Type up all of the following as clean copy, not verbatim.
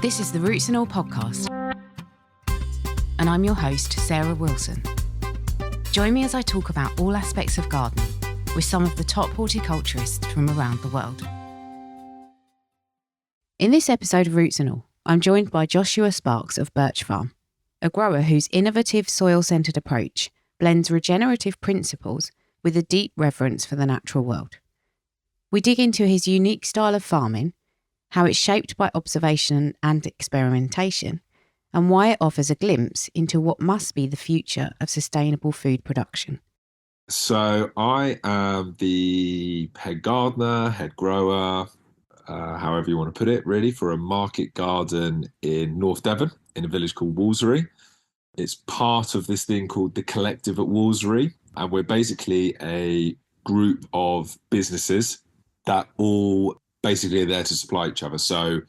This is the Roots and All podcast, and I'm your host, Sarah Wilson. Join me as I talk about all aspects of gardening with some of the top horticulturists from around the world. In this episode of Roots and All, I'm joined by Joshua Sparks of Birch Farm, a grower whose innovative soil-centred approach blends regenerative principles with a deep reverence for the natural world. We dig into his unique style of farming, how it's shaped by observation and experimentation, and why it offers a glimpse into what must be the future of sustainable food production. So I am the head gardener, head grower, however you want to put it, really, for a market garden in North Devon in a village called Woolsery. It's part of this thing called the Collective at Woolsery, and we're basically a group of businesses that all basically are there to supply each other. So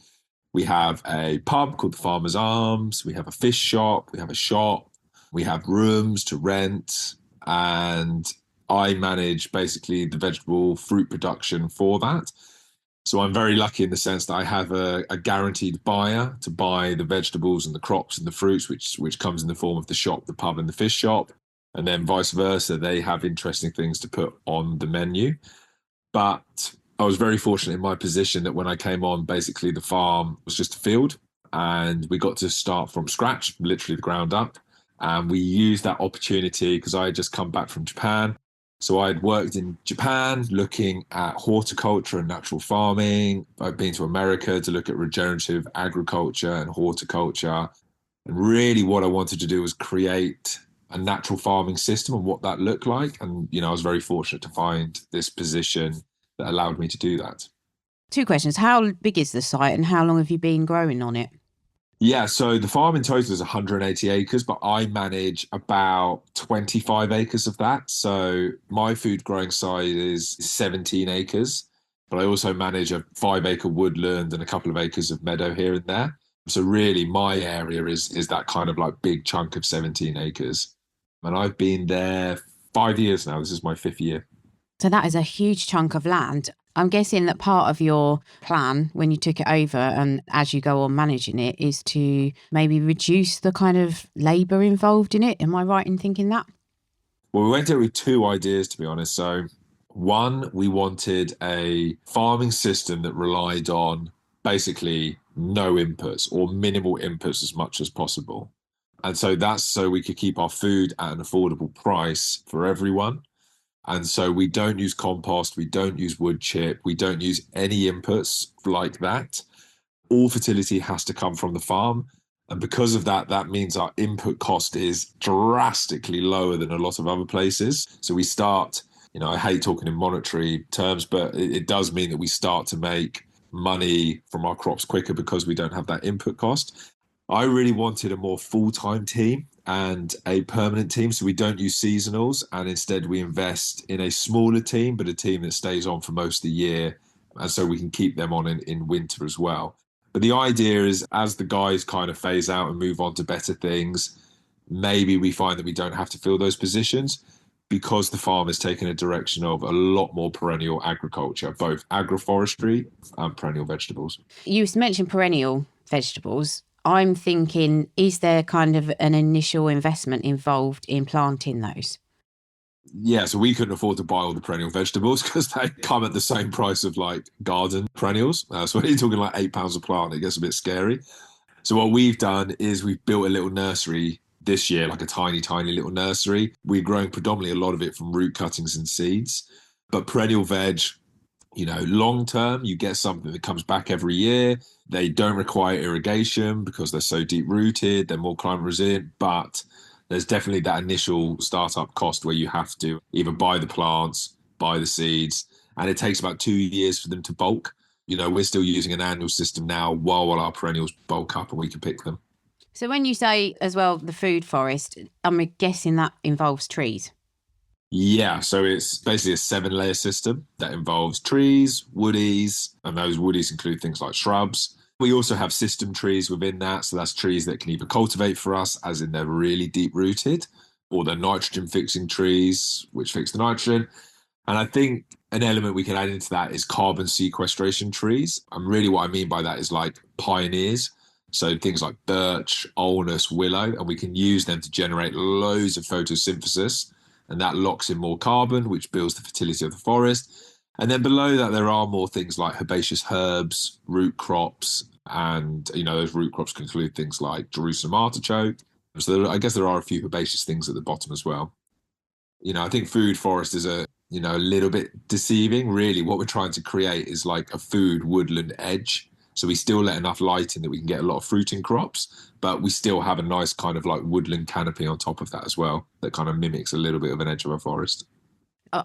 we have a pub called the Farmer's Arms, we have a fish shop, we have a shop, we have rooms to rent, and I manage basically the vegetable fruit production for that. So I'm very lucky in the sense that I have a guaranteed buyer to buy the vegetables and the crops and the fruits, which comes in the form of the shop, the pub and the fish shop. And then vice versa, they have interesting things to put on the menu. But I was very fortunate in my position that when I came on, basically the farm was just a field and we got to start from scratch, literally the ground up. And we used that opportunity because I had just come back from Japan. So I'd worked in Japan looking at horticulture and natural farming. I've been to America to look at regenerative agriculture and horticulture. And really what I wanted to do was create a natural farming system and what that looked like. And, I was very fortunate to find this position that allowed me to do that. Two questions. How big is the site and how long have you been growing on it? Yeah, so the farm in total is 180 acres, but I manage about 25 acres of that. So my food growing site is 17 acres, but I also manage a 5-acre woodland and a couple of acres of meadow here and there. So really my area is that kind of like big chunk of 17 acres. And I've been there 5 years now. This is my 5th year. So that is a huge chunk of land. I'm guessing that part of your plan when you took it over and as you go on managing it is to maybe reduce the kind of labour involved in it. Am I right in thinking that? Well, we went in with 2 ideas, to be honest. So one, we wanted a farming system that relied on basically no inputs or minimal inputs as much as possible. And so that's so we could keep our food at an affordable price for everyone. And so we don't use compost, we don't use wood chip, we don't use any inputs like that. All fertility has to come from the farm. And because of that, that means our input cost is drastically lower than a lot of other places. So we start, I hate talking in monetary terms, but it does mean that we start to make money from our crops quicker because we don't have that input cost. I really wanted a more full-time team and a permanent team. So we don't use seasonals and instead we invest in a smaller team, but a team that stays on for most of the year. And so we can keep them on in winter as well. But the idea is as the guys kind of phase out and move on to better things, maybe we find that we don't have to fill those positions because the farm has taken a direction of a lot more perennial agriculture, both agroforestry and perennial vegetables. You mentioned perennial vegetables. I'm thinking, is there kind of an initial investment involved in planting those? Yeah, so we couldn't afford to buy all the perennial vegetables because they come at the same price of like garden perennials. So when you're talking like £8 a plant, it gets a bit scary. So what we've done is we've built a little nursery this year, like a tiny, tiny little nursery. We're growing predominantly a lot of it from root cuttings and seeds. But perennial veg, long term, you get something that comes back every year. They don't require irrigation because they're so deep rooted. They're more climate resilient, but there's definitely that initial startup cost where you have to either buy the plants, buy the seeds, and it takes about 2 years for them to bulk. We're still using an annual system now while our perennials bulk up and we can pick them. So when you say as well the food forest, I'm guessing that involves trees. Yeah, so it's basically a 7-layer system that involves trees, woodies, and those woodies include things like shrubs. We also have system trees within that, so that's trees that can either cultivate for us, as in they're really deep-rooted, or they're nitrogen-fixing trees, which fix the nitrogen. And I think an element we can add into that is carbon sequestration trees. And really what I mean by that is like pioneers. So things like birch, alnus, willow, and we can use them to generate loads of photosynthesis, and that locks in more carbon, which builds the fertility of the forest. And then below that, there are more things like herbaceous herbs, root crops, and those root crops can include things like Jerusalem artichoke. So I guess there are a few herbaceous things at the bottom as well. I think food forest is a little bit deceiving. Really, what we're trying to create is like a food woodland edge. So we still let enough light in that we can get a lot of fruiting crops, but we still have a nice kind of like woodland canopy on top of that as well that kind of mimics a little bit of an edge of a forest.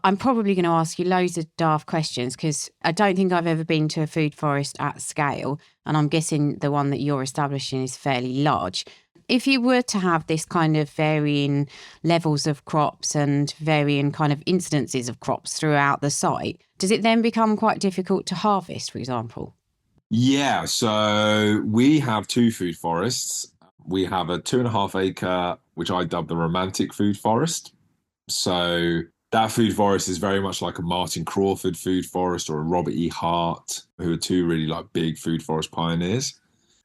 I'm probably going to ask you loads of daft questions because I don't think I've ever been to a food forest at scale. And I'm guessing the one that you're establishing is fairly large. If you were to have this kind of varying levels of crops and varying kind of incidences of crops throughout the site, does it then become quite difficult to harvest, for example? Yeah, so we have two food forests. We have a 2.5 acre, which I dub the romantic food forest. So that food forest is very much like a Martin Crawford food forest or a Robert E. Hart, who are two really like big food forest pioneers.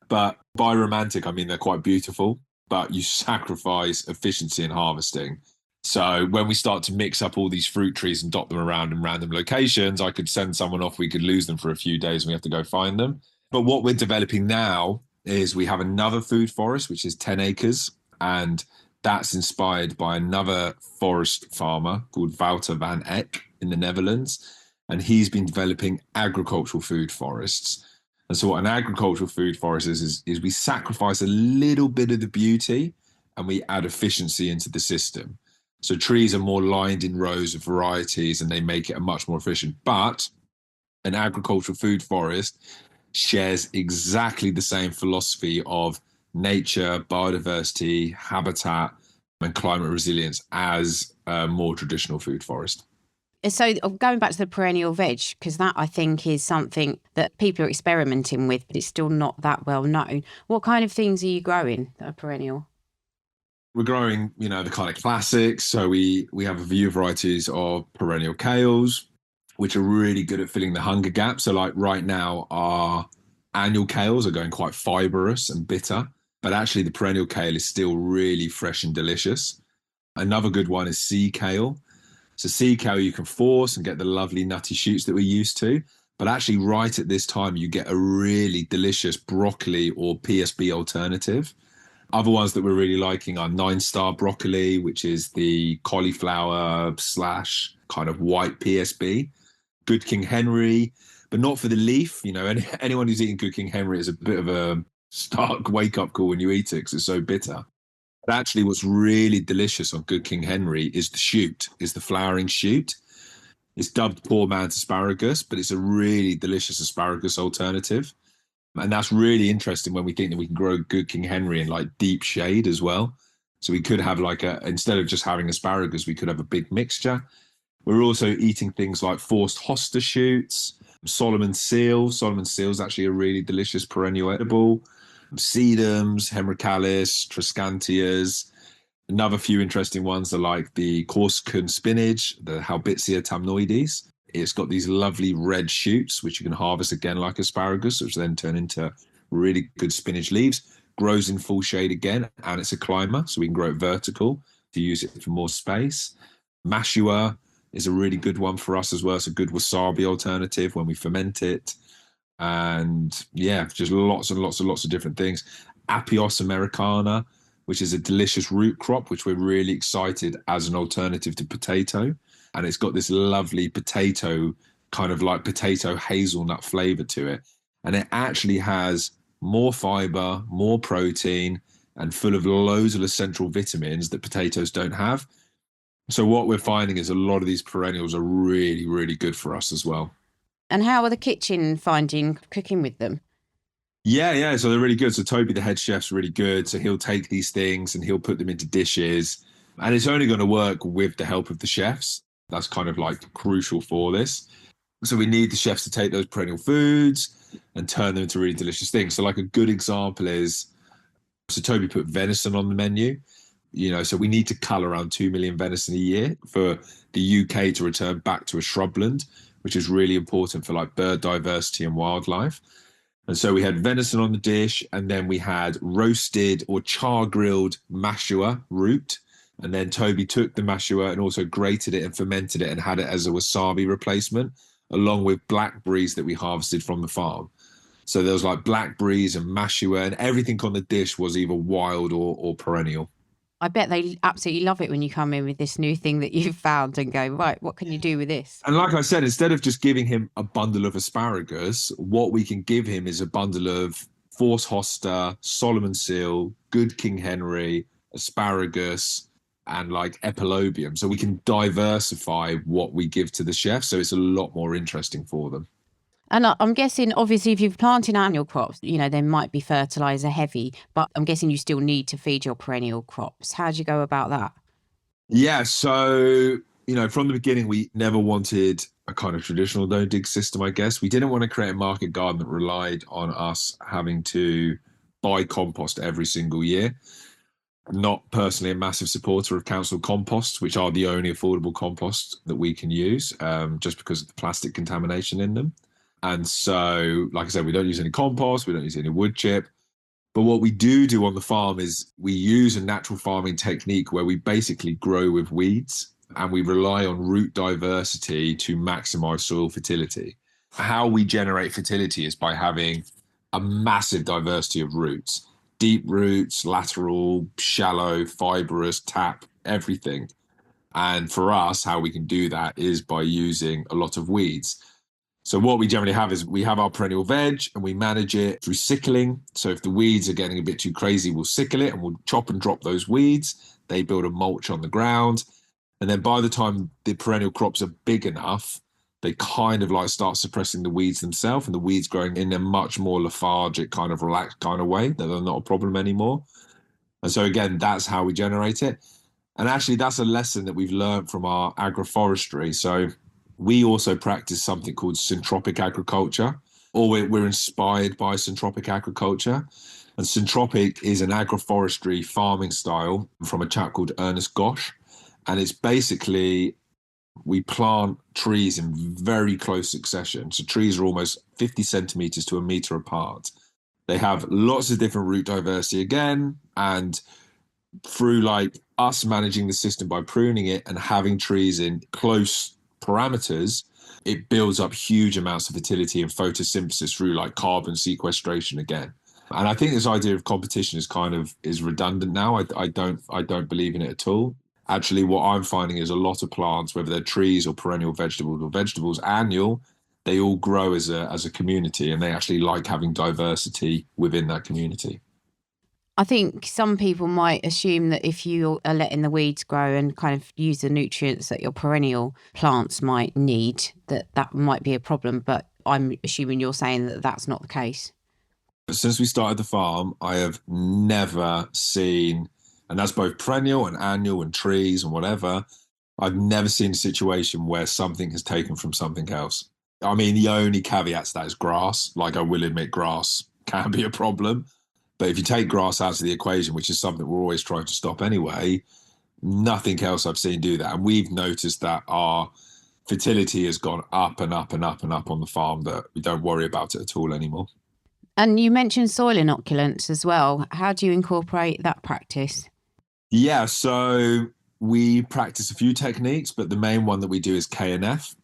But by romantic, I mean they're quite beautiful, but you sacrifice efficiency in harvesting. So when we start to mix up all these fruit trees and dot them around in random locations, I could send someone off, we could lose them for a few days and we have to go find them. But what we're developing now is we have another food forest, which is 10 acres. And that's inspired by another forest farmer called Wouter van Eck in the Netherlands. And he's been developing agricultural food forests. And so what an agricultural food forest is we sacrifice a little bit of the beauty and we add efficiency into the system. So trees are more lined in rows of varieties and they make it a much more efficient. But an agricultural food forest shares exactly the same philosophy of nature, biodiversity, habitat, and climate resilience as a more traditional food forest. So going back to the perennial veg, because that I think is something that people are experimenting with, but it's still not that well known. What kind of things are you growing that are perennial? We're growing, the kind of classics. So we have a few varieties of perennial kales, which are really good at filling the hunger gap. So like right now, our annual kales are going quite fibrous and bitter, but actually the perennial kale is still really fresh and delicious. Another good one is sea kale. So sea kale you can force and get the lovely nutty shoots that we're used to. But actually right at this time, you get a really delicious broccoli or PSB alternative. Other ones that we're really liking are 9 Star broccoli, which is the cauliflower slash kind of white PSB. Good King Henry, but not for the leaf. Anyone who's eating Good King Henry is a bit of a stark wake up call when you eat it because it's so bitter. But actually, what's really delicious on Good King Henry is the shoot, is the flowering shoot. It's dubbed poor man's asparagus, but it's a really delicious asparagus alternative. And that's really interesting when we think that we can grow Good King Henry in like deep shade as well. So we could have instead of just having asparagus, we could have a big mixture. We're also eating things like forced hosta shoots, Solomon seal. Solomon seal is actually a really delicious perennial edible. Sedums, Hemerocallis, Triscantias. Another few interesting ones are like the Corsican spinach, the Halbitsia tamnoides. It's got these lovely red shoots, which you can harvest again like asparagus, which then turn into really good spinach leaves. Grows in full shade again, and it's a climber, so we can grow it vertical to use it for more space. Mashua is a really good one for us as well. It's a good wasabi alternative when we ferment it. And yeah, just lots and lots and lots of different things. Apios americana, which is a delicious root crop, which we're really excited as an alternative to potato. And it's got this lovely potato, kind of like potato hazelnut flavor to it. And it actually has more fiber, more protein, and full of loads of essential vitamins that potatoes don't have. So what we're finding is a lot of these perennials are really, really good for us as well. And how are the kitchen finding cooking with them? Yeah. So they're really good. So Toby, the head chef's really good. So he'll take these things and he'll put them into dishes. And it's only going to work with the help of the chefs. That's kind of like crucial for this. So we need the chefs to take those perennial foods and turn them into really delicious things. So like a good example is, so Toby put venison on the menu. So we need to cull around 2 million venison a year for the UK to return back to a shrubland, which is really important for like bird diversity and wildlife. And so we had venison on the dish, and then we had roasted or char grilled mashua root. And then Toby took the mashua and also grated it and fermented it and had it as a wasabi replacement, along with blackberries that we harvested from the farm. So there was like blackberries and mashua, and everything on the dish was either wild or perennial. I bet they absolutely love it when you come in with this new thing that you've found and go, right, what can you do with this? And like I said, instead of just giving him a bundle of asparagus, what we can give him is a bundle of Force Hosta, Solomon Seal, Good King Henry, asparagus, and like epilobium. So we can diversify what we give to the chef. So it's a lot more interesting for them. And I'm guessing, obviously, if you're planting annual crops, they might be fertilizer heavy, but I'm guessing you still need to feed your perennial crops. How do you go about that? Yeah. So, from the beginning, we never wanted a kind of traditional no dig system, I guess. We didn't want to create a market garden that relied on us having to buy compost every single year. Not personally a massive supporter of council composts, which are the only affordable compost that we can use, just because of the plastic contamination in them. And so, like I said, we don't use any compost, we don't use any wood chip. But what we do on the farm is we use a natural farming technique where we basically grow with weeds and we rely on root diversity to maximize soil fertility. How we generate fertility is by having a massive diversity of roots: deep roots, lateral, shallow, fibrous, tap, everything. And for us, how we can do that is by using a lot of weeds. So what we generally have is we have our perennial veg and we manage it through sickling. So if the weeds are getting a bit too crazy, we'll sickle it and we'll chop and drop those weeds. They build a mulch on the ground. And then by the time the perennial crops are big enough, they kind of like start suppressing the weeds themselves, and the weeds growing in a much more lethargic, kind of relaxed kind of way, that they're not a problem anymore. And so again, that's how we generate it. And actually, that's a lesson that we've learned from our agroforestry. So we also practice something called syntropic agriculture, or we're inspired by syntropic agriculture. And syntropic is an agroforestry farming style from a chap called Ernest Gosch. And it's basically we plant trees in very close succession. So trees are almost 50 centimeters to a meter apart. They have lots of different root diversity again. And through like us managing the system by pruning it and having trees in close parameters, it builds up huge amounts of fertility and photosynthesis through like carbon sequestration again. And I think this idea of competition is redundant now. I don't believe in it at all. Actually, what I'm finding is a lot of plants, whether they're trees or perennial vegetables or vegetables annual, they all grow as a community, and they actually like having diversity within that community. I think some people might assume that if you are letting the weeds grow and kind of use the nutrients that your perennial plants might need, that might be a problem. But I'm assuming you're saying that that's not the case. Since we started the farm, I have never seen, and that's both perennial and annual and trees and whatever, I've never seen a situation where something has taken from something else. I mean, the only caveat to that is grass. Like, I will admit grass can be a problem. But if you take grass out of the equation, which is something we're always trying to stop anyway, nothing else I've seen do that. And we've noticed that our fertility has gone up and up and up and up on the farm, that we don't worry about it at all anymore. And you mentioned soil inoculants as well. How do you incorporate that practice? Yeah, so we practice a few techniques, but the main one that we do is KNF.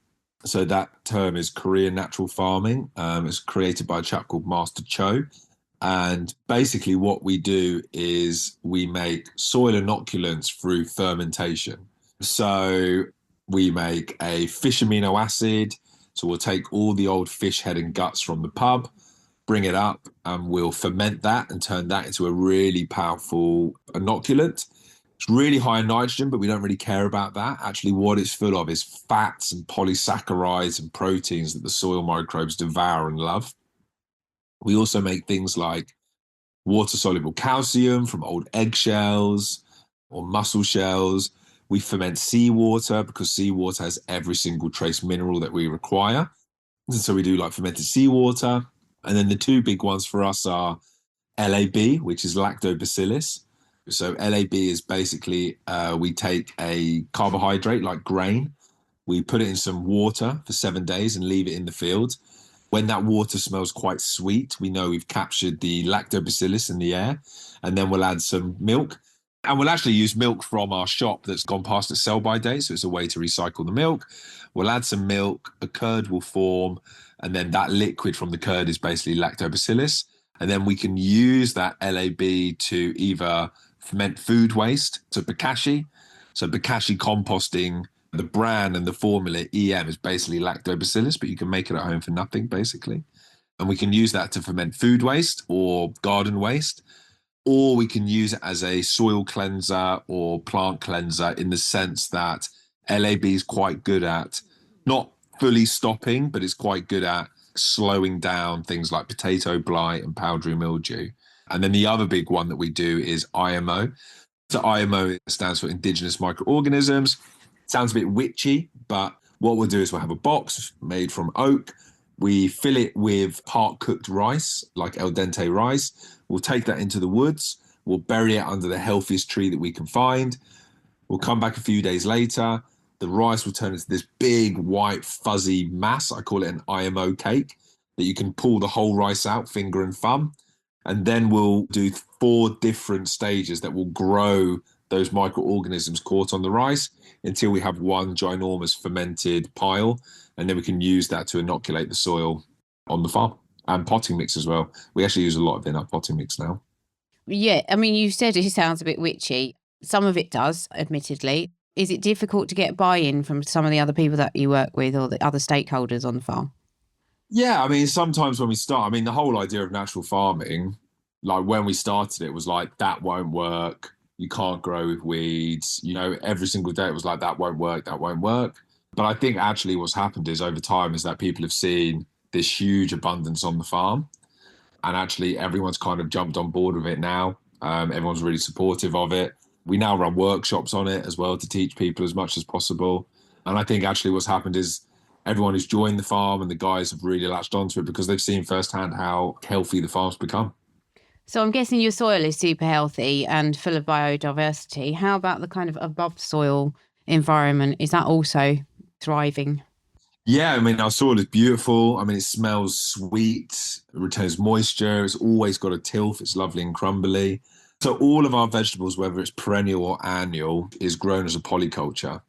So that term is Korean natural farming. It's created by a chap called Master Cho. And basically what we do is we make soil inoculants through fermentation. So we make a fish amino acid. So we'll take all the old fish head and guts from the pub, bring it up, and we'll ferment that and turn that into a really powerful inoculant. It's really high in nitrogen, but we don't really care about that. Actually, what it's full of is fats and polysaccharides and proteins that the soil microbes devour and love. We also make things like water-soluble calcium from old eggshells or mussel shells. We ferment seawater because seawater has every single trace mineral that we require. And so we do like fermented seawater. And then the two big ones for us are LAB, which is lactobacillus. So LAB is basically we take a carbohydrate like grain, we put it in some water for 7 days and leave it in the field. When that water smells quite sweet, we know we've captured the lactobacillus in the air. And then we'll add some milk. And we'll actually use milk from our shop that's gone past its sell by date. So it's a way to recycle the milk. We'll add some milk, a curd will form, and then that liquid from the curd is basically lactobacillus. And then we can use that LAB to either ferment food waste, so bokashi. So bokashi composting, the brand and the formula EM is basically lactobacillus, but you can make it at home for nothing, basically. And we can use that to ferment food waste or garden waste, or we can use it as a soil cleanser or plant cleanser in the sense that LAB is quite good at not fully stopping, but it's quite good at slowing down things like potato blight and powdery mildew. And then the other big one that we do is IMO. So IMO stands for indigenous microorganisms. Sounds a bit witchy, but what we'll do is we'll have a box made from oak. We fill it with part cooked rice, like al dente rice. We'll take that into the woods. We'll bury it under the healthiest tree that we can find. We'll come back a few days later. The rice will turn into this big, white, fuzzy mass. I call it an IMO cake that you can pull the whole rice out, finger and thumb. And then we'll do 4 different stages that will grow those microorganisms caught on the rice until we have one ginormous fermented pile. And then we can use that to inoculate the soil on the farm, and potting mix as well. We actually use a lot of it in our potting mix now. Yeah, I mean, you said it sounds a bit witchy. Some of it does, admittedly. Is it difficult to get buy-in from some of the other people that you work with or the other stakeholders on the farm? Yeah, I mean, sometimes when we start, I mean, the whole idea of natural farming, like when we started, it was like, that won't work. You can't grow with weeds. You know, every single day it was like, that won't work, that won't work. But I think actually what's happened is over time is that people have seen this huge abundance on the farm. And actually everyone's kind of jumped on board with it now. Everyone's really supportive of it. We now run workshops on it as well to teach people as much as possible. And I think actually what's happened is everyone who's joined the farm and the guys have really latched onto it because they've seen firsthand how healthy the farm's become. So I'm guessing your soil is super healthy and full of biodiversity. How about the kind of above soil environment? Is that also thriving? Yeah, I mean, our soil is beautiful. I mean, it smells sweet, it retains moisture. It's always got a tilth. It's lovely and crumbly. So all of our vegetables, whether it's perennial or annual, is grown as a polyculture.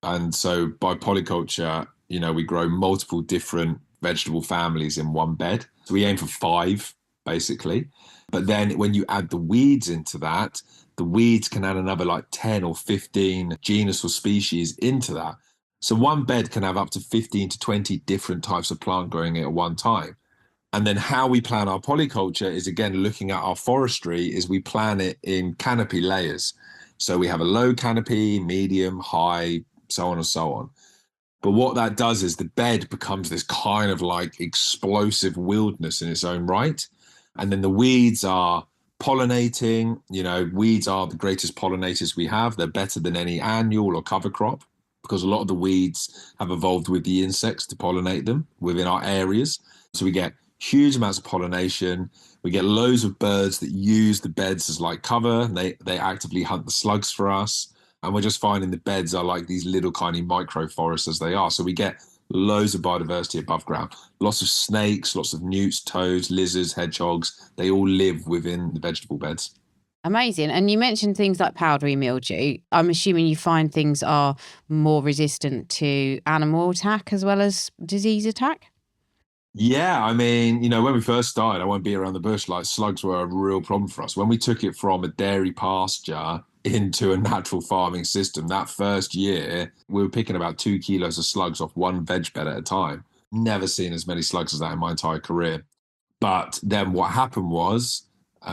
And so by polyculture, you know, we grow multiple different vegetable families in one bed. So we aim for 5, basically. But then when you add the weeds into that, the weeds can add another like 10 or 15 genus or species into that. So one bed can have up to 15 to 20 different types of plant growing at one time. And then how we plan our polyculture is, again, looking at our forestry, is we plan it in canopy layers. So we have a low canopy, medium, high, so on and so on. But what that does is the bed becomes this kind of like explosive wilderness in its own right. And then the weeds are pollinating. You know, weeds are the greatest pollinators we have. They're better than any annual or cover crop because a lot of the weeds have evolved with the insects to pollinate them within our areas. So we get huge amounts of pollination. We get loads of birds that use the beds as like cover. They actively hunt the slugs for us. And we're just finding the beds are like these little tiny micro forests as they are. So we get loads of biodiversity above ground. Lots of snakes, lots of newts, toads, lizards, hedgehogs. They all live within the vegetable beds. Amazing. And you mentioned things like powdery mildew. I'm assuming you find things are more resistant to animal attack as well as disease attack? Yeah, I mean, you know, when we first started, I won't be around the bush, like slugs were a real problem for us. When we took it from a dairy pasture into a natural farming system, that first year, we were picking about 2 kilos of slugs off one veg bed at a time. Never seen as many slugs as that in my entire career. But then what happened was,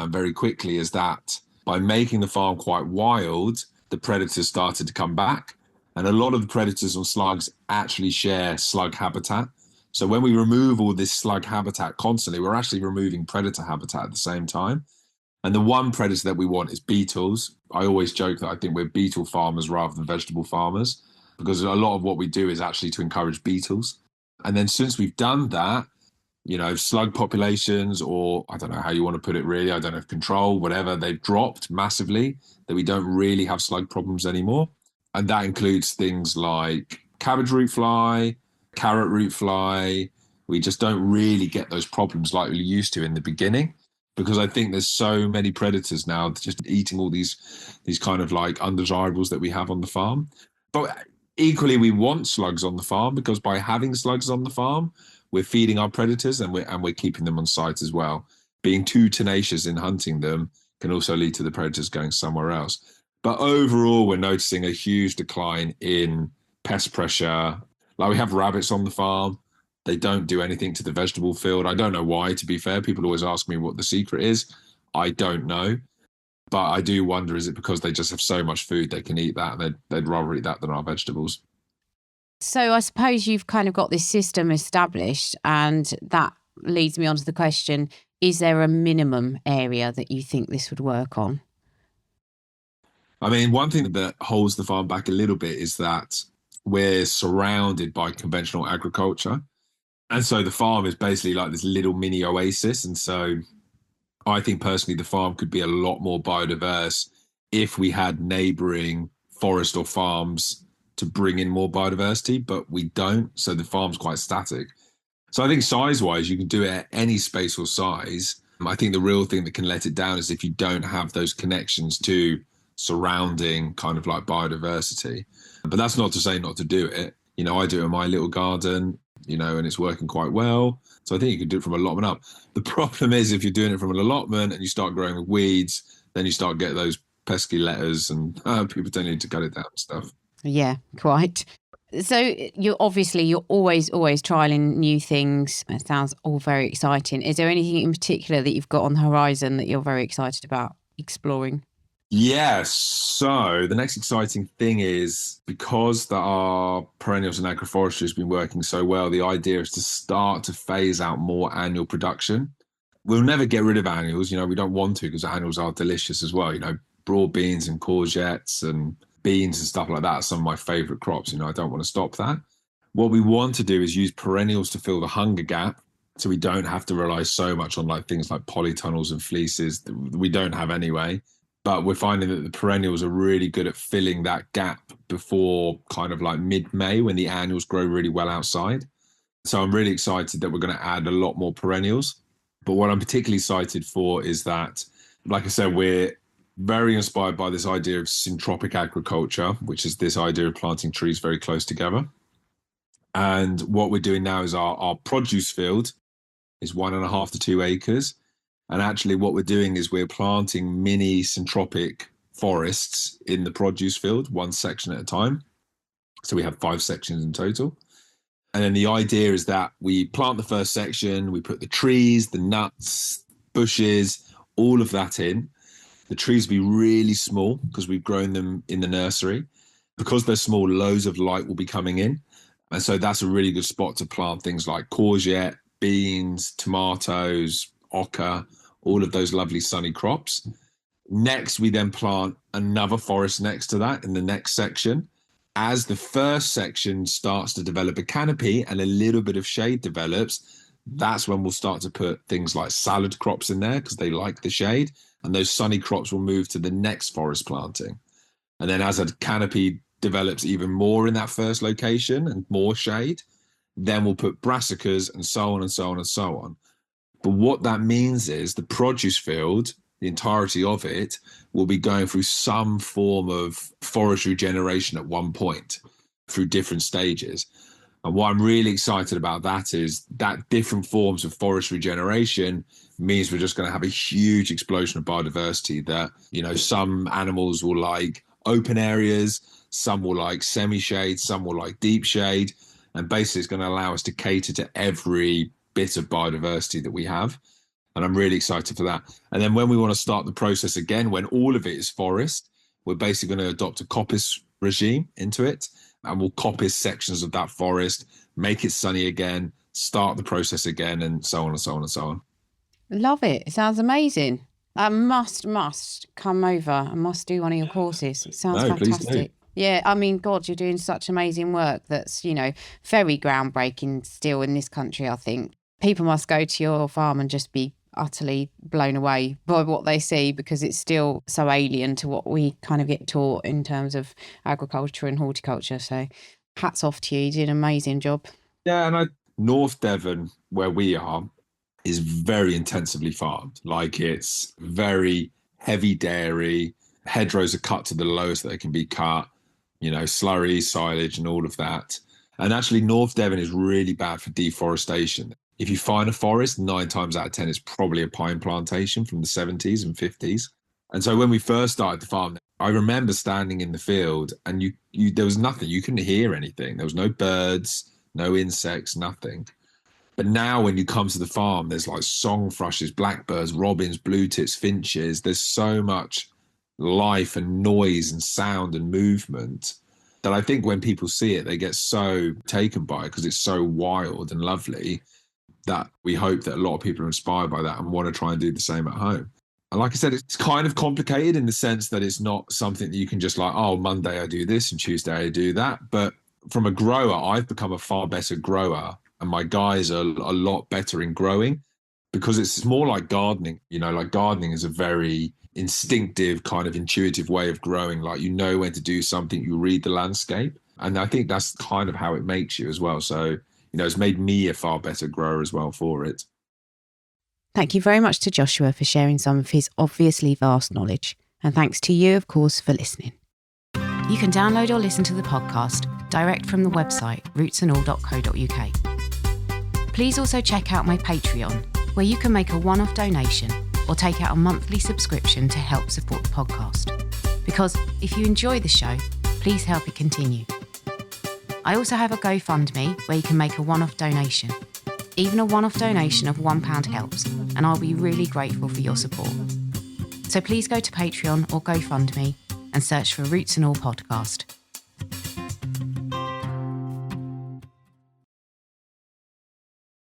very quickly, is that by making the farm quite wild, the predators started to come back. And a lot of the predators on slugs actually share slug habitat. So when we remove all this slug habitat constantly, we're actually removing predator habitat at the same time. And the one predator that we want is beetles. I always joke that I think we're beetle farmers rather than vegetable farmers because a lot of what we do is actually to encourage beetles. And then since we've done that, you know, slug populations, or I don't know how you want to put it really, I don't know if control, whatever, they've dropped massively, that we don't really have slug problems anymore. And that includes things like cabbage root fly, carrot root fly, we just don't really get those problems like we used to in the beginning, because I think there's so many predators now just eating all these kind of like undesirables that we have on the farm. But equally, we want slugs on the farm, because by having slugs on the farm, we're feeding our predators, and we're keeping them on site as well. Being too tenacious in hunting them can also lead to the predators going somewhere else. But overall, we're noticing a huge decline in pest pressure. Like, we have rabbits on the farm. They don't do anything to the vegetable field. I don't know why, to be fair. People always ask me what the secret is. I don't know. But I do wonder, is it because they just have so much food they can eat that, and they'd rather eat that than our vegetables? So I suppose you've kind of got this system established, and that leads me on to the question, is there a minimum area that you think this would work on? I mean, one thing that holds the farm back a little bit is that we're surrounded by conventional agriculture. And so the farm is basically like this little mini oasis. And so I think personally the farm could be a lot more biodiverse if we had neighboring forest or farms to bring in more biodiversity, but we don't. So the farm's quite static. So I think size-wise, you can do it at any space or size. I think the real thing that can let it down is if you don't have those connections to surrounding kind of like biodiversity. But that's not to say not to do it. You know, I do it in my little garden, you know, and it's working quite well. So I think you could do it from allotment up. The problem is if you're doing it from an allotment and you start growing with weeds, then you start getting those pesky letters, and people don't need to cut it down and stuff. Yeah, quite. So you're always trialing new things. It sounds all very exciting. Is there anything in particular that you've got on the horizon that you're very excited about exploring? Yes. So the next exciting thing is, because our perennials and agroforestry has been working so well, the idea is to start to phase out more annual production. We'll never get rid of annuals. You know, we don't want to, because annuals are delicious as well. You know, broad beans and courgettes and beans and stuff like that are some of my favorite crops. You know, I don't want to stop that. What we want to do is use perennials to fill the hunger gap, so we don't have to rely so much on like things like polytunnels and fleeces that we don't have anyway. But we're finding that the perennials are really good at filling that gap before kind of like mid-May, when the annuals grow really well outside. So I'm really excited that we're going to add a lot more perennials. But what I'm particularly excited for is that, like I said, we're very inspired by this idea of syntropic agriculture, which is this idea of planting trees very close together. And what we're doing now is our produce field is 1.5 to 2 acres. And actually what we're doing is we're planting mini syntropic forests in the produce field, one section at a time. So we have 5 sections in total. And then the idea is that we plant the first section, we put the trees, the nuts, bushes, all of that in. The trees will be really small because we've grown them in the nursery. Because they're small, loads of light will be coming in. And so that's a really good spot to plant things like courgette, beans, tomatoes, oca, all of those lovely sunny crops. Next, we then plant another forest next to that in the next section. As the first section starts to develop a canopy and a little bit of shade develops, that's when we'll start to put things like salad crops in there, because they like the shade. And those sunny crops will move to the next forest planting. And then as a canopy develops even more in that first location and more shade, then we'll put brassicas and so on and so on and so on. But what that means is the produce field, the entirety of it, will be going through some form of forest regeneration at one point through different stages. And what I'm really excited about that is that different forms of forest regeneration means we're just going to have a huge explosion of biodiversity. That, you know, some animals will like open areas, some will like semi-shade, some will like deep shade. And basically it's going to allow us to cater to every bit of biodiversity that we have. And I'm really excited for that. And then when we want to start the process again, when all of it is forest, we're basically going to adopt a coppice regime into it. And we'll coppice sections of that forest, make it sunny again, start the process again, and so on and so on and so on. Love it. It sounds amazing. I must come over. I must do one of your courses. It sounds fantastic. Please do. Yeah, I mean, God, you're doing such amazing work that's, you know, very groundbreaking still in this country, I think. People must go to your farm and just be utterly blown away by what they see, because it's still so alien to what we kind of get taught in terms of agriculture and horticulture. So hats off to you. You did an amazing job. Yeah, and North Devon, where we are, is very intensively farmed. Like, it's very heavy dairy. Hedgerows are cut to the lowest that they can be cut, slurry, silage, and all of that. And actually, North Devon is really bad for deforestation. If you find a forest, 9 times out of 10, it's probably a pine plantation from the 70s and 50s. And so when we first started the farm, I remember standing in the field and there was nothing. You couldn't hear anything. There was no birds, no insects, nothing. But now when you come to the farm, there's like song thrushes, blackbirds, robins, blue tits, finches. There's so much life and noise and sound and movement that I think when people see it, they get so taken by it because it's so wild and lovely that we hope that a lot of people are inspired by that and want to try and do the same at home. And like I said, it's kind of complicated in the sense that it's not something that you can just like, oh, Monday I do this and Tuesday I do that. But from a grower, I've become a far better grower, and my guys are a lot better in growing because it's more like gardening. Like gardening is a very instinctive, kind of intuitive way of growing. Like, when to do something, you read the landscape. And I think that's kind of how it makes you as well. So, it's made me a far better grower as well for it. Thank you very much to Joshua for sharing some of his obviously vast knowledge. And thanks to you, of course, for listening. You can download or listen to the podcast direct from the website rootsandall.co.uk. Please also check out my Patreon, where you can make a one-off donation or take out a monthly subscription to help support the podcast. Because if you enjoy the show, please help it continue. I also have a GoFundMe where you can make a one-off donation. Even a one-off donation of £1 helps, and I'll be really grateful for your support. So please go to Patreon or GoFundMe and search for Roots and All Podcast.